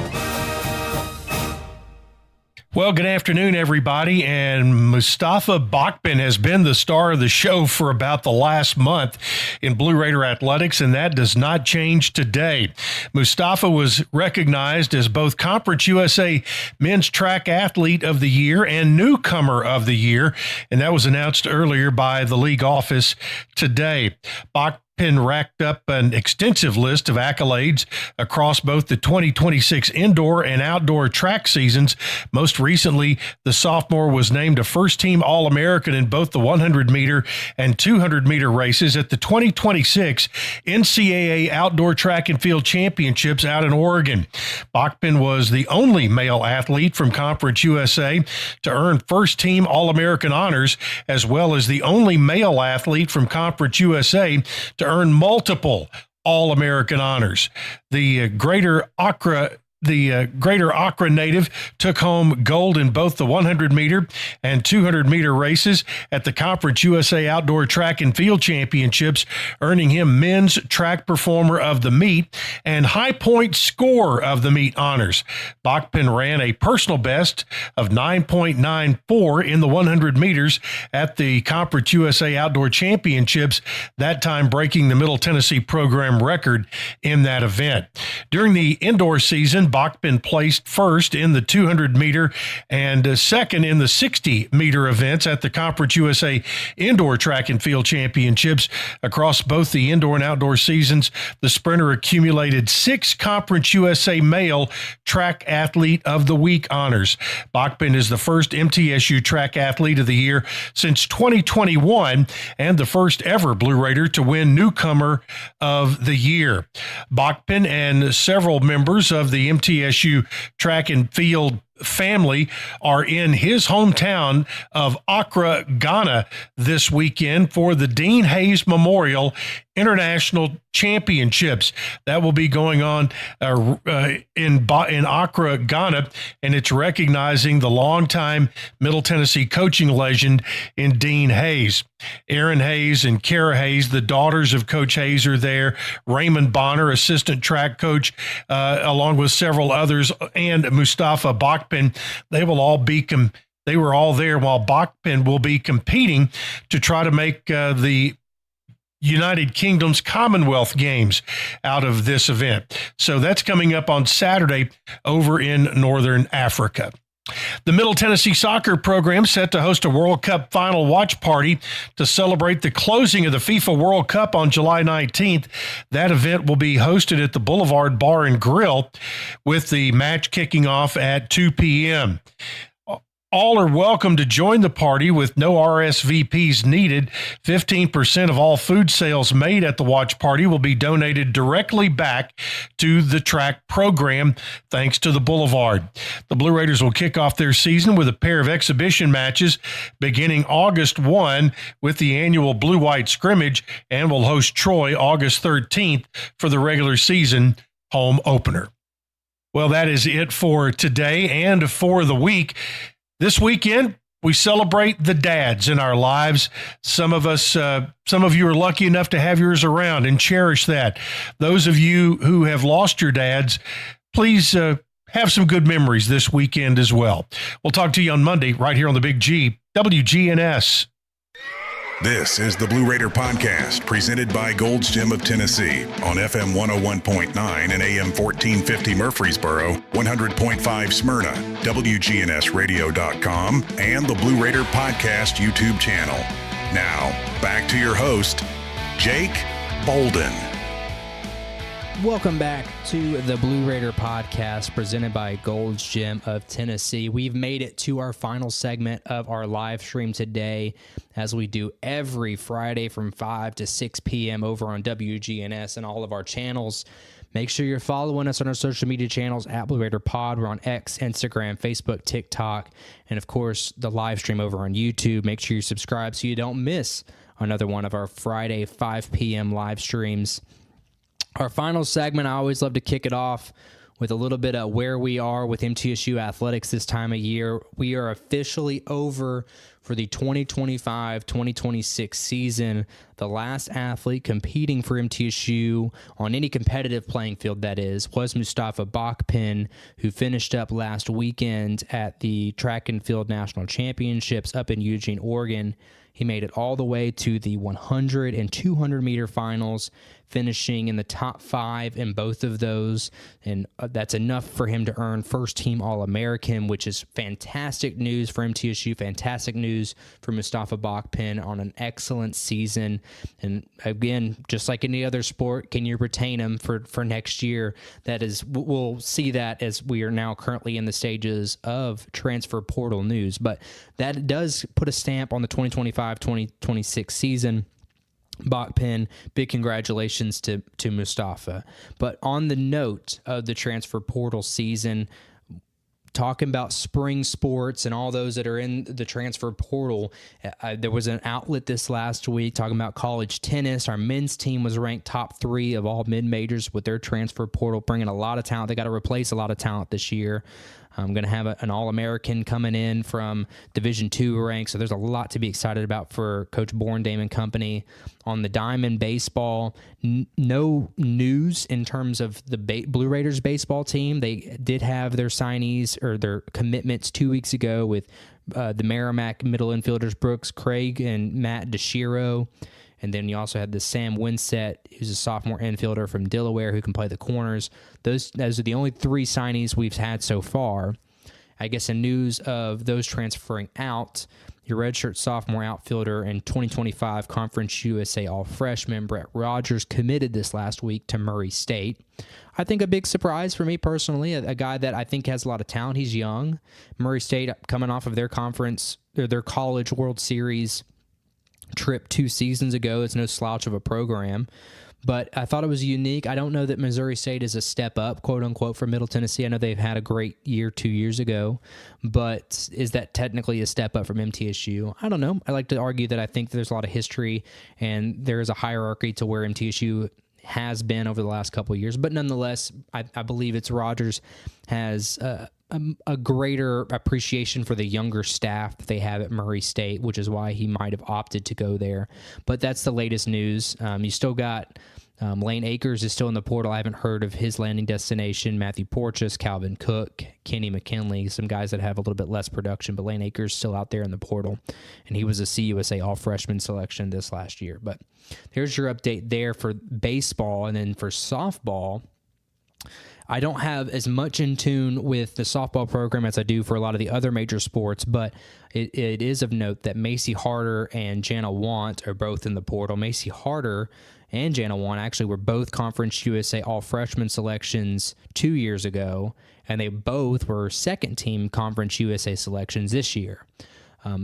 Well, good afternoon, everybody. And Mustafa Bachman has been the star of the show for about the last month in Blue Raider athletics, and that does not change today. Mustafa was recognized as both Conference USA Men's Track Athlete of the Year and Newcomer of the Year, and that was announced earlier by the league office today. Bachman racked up an extensive list of accolades across both the 2026 indoor and outdoor track seasons. Most recently, the sophomore was named a first-team All-American in both the 100-meter and 200-meter races at the 2026 NCAA Outdoor Track and Field Championships out in Oregon. Bachman was the only male athlete from Conference USA to earn first-team All-American honors, as well as the only male athlete from Conference USA to earn multiple All-American honors. The Greater Accra native took home gold in both the 100-meter and 200-meter races at the Conference USA Outdoor Track and Field Championships, earning him Men's Track Performer of the Meet and High Point Scorer of the Meet honors. Bachman ran a personal best of 9.94 in the 100 meters at the Conference USA Outdoor Championships, that time breaking the Middle Tennessee program record in that event. During the indoor season, Bachman placed first in the 200-meter and second in the 60-meter events at the Conference USA Indoor Track and Field Championships. Across both the indoor and outdoor seasons, the sprinter accumulated 6 Conference USA Male Track Athlete of the Week honors. Bachman is the first MTSU Track Athlete of the Year since 2021 and the first ever Blue Raider to win Newcomer of the Year. Bachman and several members of the MTSU Track and Field family are in his hometown of Accra, Ghana this weekend for the Dean Hayes Memorial International Championships. That will be going on in Accra, Ghana, and it's recognizing the longtime Middle Tennessee coaching legend in Dean Hayes. Aaron Hayes and Kara Hayes, the daughters of Coach Hayes, are there. Raymond Bonner, assistant track coach, along with several others, and Mustafa Bachman. They were all there while Bachman will be competing to try to make the United Kingdom's Commonwealth Games out of this event. So that's coming up on Saturday over in Northern Africa. The Middle Tennessee soccer program set to host a World Cup final watch party to celebrate the closing of the FIFA World Cup on July 19th. That event will be hosted at the Boulevard Bar and Grill, with the match kicking off at 2 p.m. All are welcome to join the party with no RSVPs needed. 15% of all food sales made at the watch party will be donated directly back to the track program, thanks to the Boulevard. The Blue Raiders will kick off their season with a pair of exhibition matches beginning August 1 with the annual Blue-White scrimmage, and will host Troy August 13th for the regular season home opener. Well, that is it for today and for the week. This weekend, we celebrate the dads in our lives. Some of you are lucky enough to have yours around and cherish that. Those of you who have lost your dads, please have some good memories this weekend as well. We'll talk to you on Monday right here on the Big G, WGNS. This is the Blue Raider Podcast, presented by Gold's Gym of Tennessee on FM 101.9 and AM 1450 Murfreesboro, 100.5 Smyrna, WGNSradio.com, and the Blue Raider Podcast YouTube channel. Now, back to your host, Jake Bolden. Welcome back to the Blue Raider Podcast, presented by Gold's Gym of Tennessee. We've made it to our final segment of our live stream today, as we do every Friday from 5 to 6 p.m. over on WGNS and all of our channels. Make sure you're following us on our social media channels at Blue Raider Pod. We're on X, Instagram, Facebook, TikTok, and of course, the live stream over on YouTube. Make sure you subscribe so you don't miss another one of our Friday 5 p.m. live streams. Our final segment, I always love to kick it off with a little bit of where we are with MTSU athletics this time of year. We are officially over for the 2025-2026 season. The last athlete competing for MTSU on any competitive playing field, that is, was Mustafa Bakpin, who finished up last weekend at the Track and Field National Championships up in Eugene, Oregon. He made it all the way to the 100 and 200 meter finals, finishing in the top 5 in both of those, and that's enough for him to earn first-team All-American, which is fantastic news for MTSU, fantastic news for Mustafa Bakpin on an excellent season. And again, just like any other sport, can you retain him for next year? That is, we'll see that as we are now currently in the stages of transfer portal news, but that does put a stamp on the 2025-2026 season. Bakpin, big congratulations to Mustafa. But on the note of the transfer portal season, talking about spring sports and all those that are in the transfer portal, there was an outlet this last week talking about college tennis. Our men's team was ranked top 3 of all mid-majors with their transfer portal, bringing a lot of talent. They got to replace a lot of talent this year. I'm going to have an All-American coming in from Division II rank, so there's a lot to be excited about for Coach Borndame and company. On the diamond baseball, no news in terms of the Blue Raiders baseball team. They did have their signees or their commitments 2 weeks ago with the Merrimack middle infielders Brooks Craig and Matt DeShiro. And then you also had the Sam Winsett, who's a sophomore infielder from Delaware who can play the corners. Those are the only 3 signees we've had so far. I guess in news of those transferring out, your redshirt sophomore outfielder and 2025 Conference USA All-Freshman Brett Rogers committed this last week to Murray State. I think a big surprise for me personally, a guy that I think has a lot of talent. He's young. Murray State coming off of their conference, or their college World Series trip 2 seasons ago. It's no slouch of a program, but I thought it was unique. I don't know that Missouri State is a step up, quote unquote, for Middle Tennessee. I know they've had a great year 2 years ago, but is that technically a step up from MTSU? I don't know. I like to argue that I think there's a lot of history and there is a hierarchy to where MTSU has been over the last couple of years, but nonetheless, I believe it's Rogers has a greater appreciation for the younger staff that they have at Murray State, which is why he might have opted to go there. But that's the latest news. You still got Lane Akers is still in the portal. I haven't heard of his landing destination. Matthew Porches, Calvin Cook, Kenny McKinley, some guys that have a little bit less production, but Lane Akers still out there in the portal, and he was a CUSA All-Freshman selection this last year. But here's your update there for baseball. And then for softball, I don't have as much in tune with the softball program as I do for a lot of the other major sports, but it is of note that Macy Harder and Jana Want are both in the portal. Macy Harder and Jana Wan actually were both Conference USA All-Freshman selections 2 years ago, and they both were second-team Conference USA selections this year.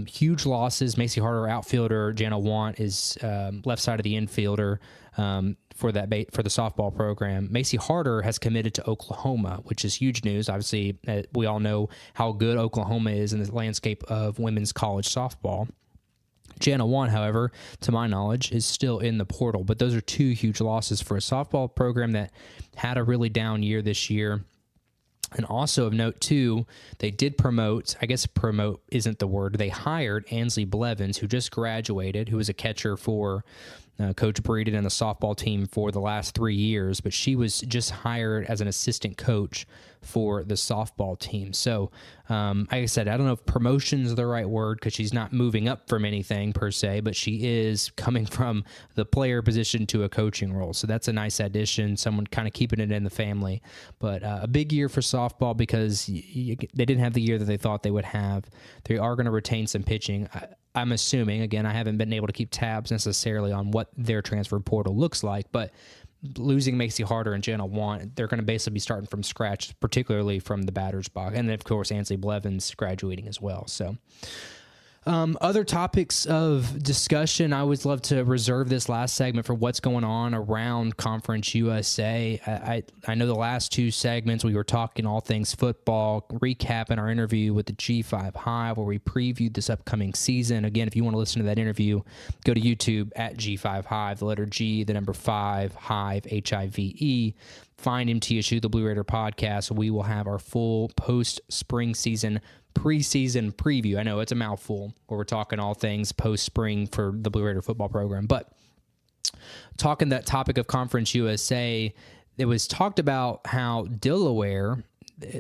Huge losses. Macy Harder, outfielder. Jana Want is left side of the infielder for the softball program. Macy Harder has committed to Oklahoma, which is huge news. Obviously, we all know how good Oklahoma is in the landscape of women's college softball. Jana Want, however, to my knowledge, is still in the portal. But those are two huge losses for a softball program that had a really down year this year. And also of note, too, they did promote, I guess promote isn't the word, they hired Ansley Blevins, who just graduated, who was a catcher for Coach Breeden and the softball team for the last 3 years, but she was just hired as an assistant coach for the softball team. So, like I said, I don't know if promotion is the right word because she's not moving up from anything per se, but she is coming from the player position to a coaching role. So that's a nice addition, someone kind of keeping it in the family. But a big year for softball because they didn't have the year that they thought they would have. They are going to retain some pitching. I'm assuming, again, I haven't been able to keep tabs necessarily on what their transfer portal looks like, but losing Macy Harder and Jana Want, they're going to basically be starting from scratch, particularly from the batter's box. And then, of course, Ansley Blevins graduating as well. So other topics of discussion, I always love to reserve this last segment for what's going on around Conference USA. I know the last two segments we were talking all things football, recapping our interview with the G5 Hive where we previewed this upcoming season. Again, if you want to listen to that interview, go to YouTube at G5 Hive, the letter G, the number 5, Hive, Hive. Find MTSU, the Blue Raider podcast. We will have our full post-spring season preseason preview. I know it's a mouthful where we're talking all things post-spring for the Blue Raider football program, but talking that topic of Conference USA, it was talked about how Delaware,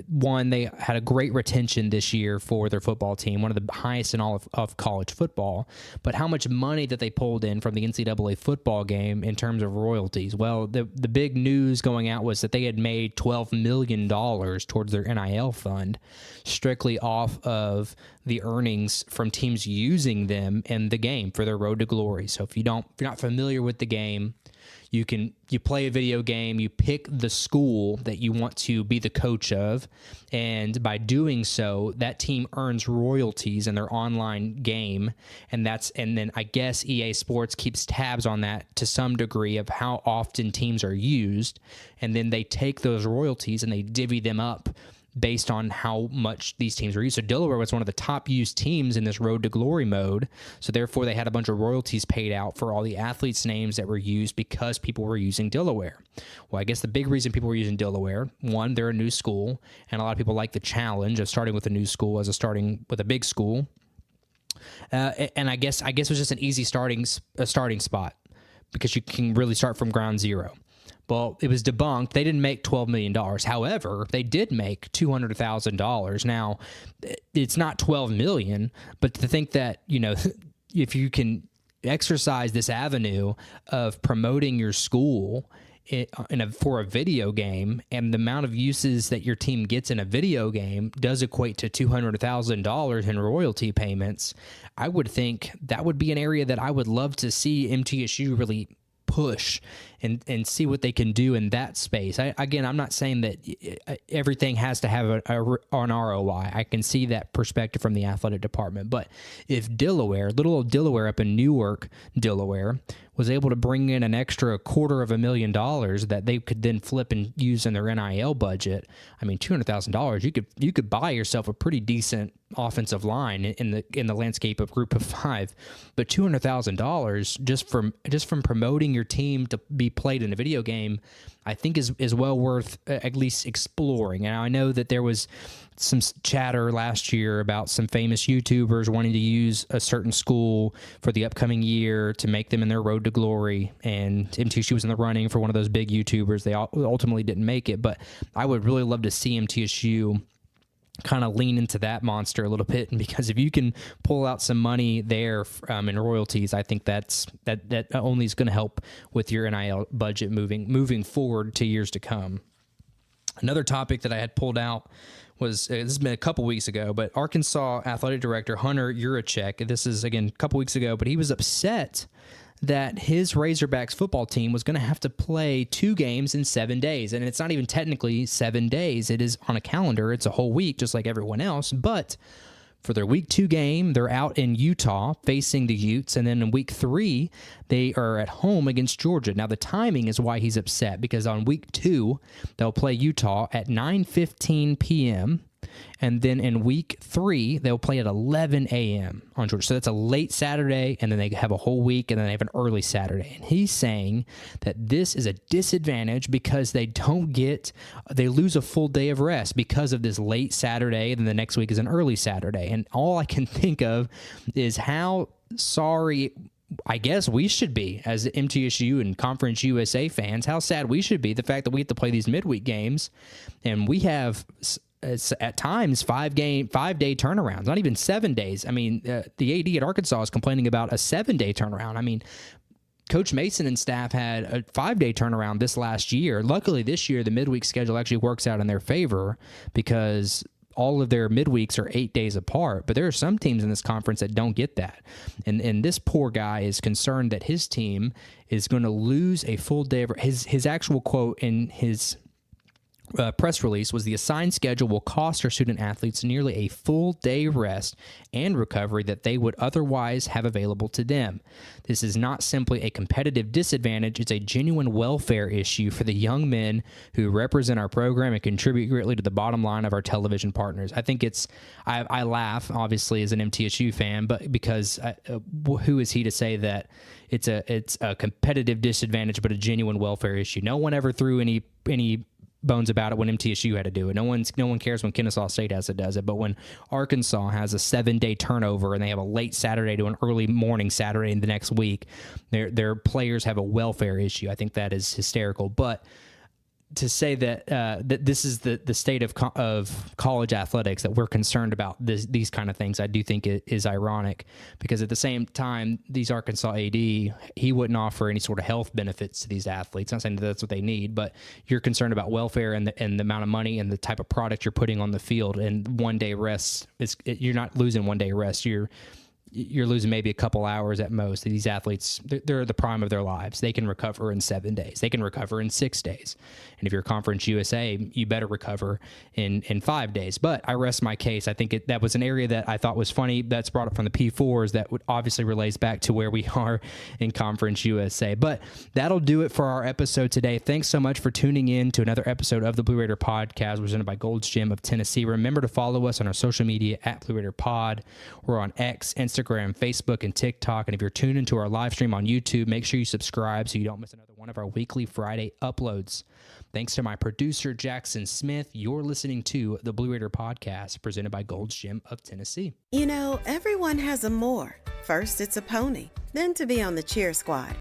one, they had a great retention this year for their football team, one of the highest in all of college football, but how much money that they pulled in from the NCAA football game in terms of royalties. Well, the big news going out was that they had made $12 million towards their NIL fund strictly off of the earnings from teams using them in the game for their road to glory. So if you're not familiar with the game, you play a video game, you pick the school that you want to be the coach of, and by doing so, that team earns royalties in their online game, and then I guess EA Sports keeps tabs on that to some degree of how often teams are used, and then they take those royalties and they divvy them up based on how much these teams are used. So Delaware was one of the top used teams in this road to glory mode. So therefore they had a bunch of royalties paid out for all the athletes' names that were used because people were using Delaware. Well, I guess the big reason people were using Delaware, one, they're a new school, and a lot of people like the challenge of starting with a new school as starting with a big school. And I guess it was just an easy starting spot because you can really start from ground zero. Well, it was debunked. They didn't make $12 million. However, they did make $200,000. Now, it's not $12 million, but to think that, if you can exercise this avenue of promoting your school for a video game, and the amount of uses that your team gets in a video game does equate to $200,000 in royalty payments, I would think that would be an area that I would love to see MTSU really push and see what they can do in that space. I'm not saying that everything has to have an ROI. I can see that perspective from the athletic department. But if little old Delaware up in Newark, Delaware, was able to bring in an extra $250,000 that they could then flip and use in their NIL budget, I mean, $200,000, you could buy yourself a pretty decent offensive line in the landscape of Group of Five. But $200,000 just from promoting your team to be played in a video game, I think is well worth at least exploring. And I know that there was some chatter last year about some famous YouTubers wanting to use a certain school for the upcoming year to make them in their road to glory, and MTSU was in the running for one of those big YouTubers. They ultimately didn't make it, but I would really love to see MTSU kind of lean into that monster a little bit, and because if you can pull out some money there in royalties, I think that only is going to help with your NIL budget moving forward to years to come. Another topic that I had pulled out was, this has been a couple weeks ago, but Arkansas Athletic Director Hunter Yurachek, this is, again, a couple weeks ago, but he was upset that his Razorbacks football team was going to have to play 2 games in 7 days. And it's not even technically 7 days. It is on a calendar. It's a whole week, just like everyone else. But for their week 2 game, they're out in Utah facing the Utes. And then in week 3, they are at home against Georgia. Now, the timing is why he's upset, because on week 2, they'll play Utah at 9:15 p.m., and then in week 3, they'll play at 11 a.m. on Georgia. So that's a late Saturday, and then they have a whole week, and then they have an early Saturday. And he's saying that this is a disadvantage because they lose a full day of rest because of this late Saturday, and then the next week is an early Saturday. And all I can think of is how sorry I guess we should be as MTSU and Conference USA fans, how sad we should be the fact that we have to play these midweek games, and we have at times 5-day turnarounds, not even 7 days. I mean, the AD at Arkansas is complaining about a 7-day turnaround. I mean, Coach Mason and staff had a 5-day turnaround this last year. Luckily, this year, the midweek schedule actually works out in their favor because all of their midweeks are 8 days apart. But there are some teams in this conference that don't get that. And this poor guy is concerned that his team is going to lose a full day of his actual quote in his press release was, the assigned schedule will cost our student athletes nearly a full day rest and recovery that they would otherwise have available to them. This is not simply a competitive disadvantage, it's a genuine welfare issue for the young men who represent our program and contribute greatly to the bottom line of our television partners. I think I laugh, obviously, as an MTSU fan, but because who is he to say that it's a competitive disadvantage but a genuine welfare issue? No one ever threw any bones about it when MTSU had to do it. No one cares when Kennesaw State does it, but when Arkansas has a 7-day turnover and they have a late Saturday to an early morning Saturday in the next week, their players have a welfare issue. I think that is hysterical. But to say that that this is the state of college athletics, that we're concerned about these kind of things, I do think it is ironic, because at the same time, these Arkansas AD, he wouldn't offer any sort of health benefits to these athletes. I'm not saying that that's what they need, but you're concerned about welfare and the amount of money and the type of product you're putting on the field. And 1 day rest, you're not losing 1 day rest. You're losing maybe a couple hours at most. These athletes, they're at the prime of their lives. They can recover in 7 days. They can recover in 6 days. And if you're Conference USA, you better recover in 5 days. But I rest my case. I think that was an area that I thought was funny. That's brought up from the P4s. That would obviously relates back to where we are in Conference USA. But that'll do it for our episode today. Thanks so much for tuning in to another episode of the Blue Raider Podcast, presented by Gold's Gym of Tennessee. Remember to follow us on our social media at Blue Raider Pod. We're on X, Instagram, Facebook, and TikTok. And if you're tuned into our live stream on YouTube, make sure you subscribe so you don't miss another one of our weekly Friday uploads. Thanks to my producer, Jackson Smith. You're listening to the Blue Raider Podcast, presented by Gold's Gym of Tennessee. You know, everyone has a more. First, it's a pony, then to be on the cheer squad.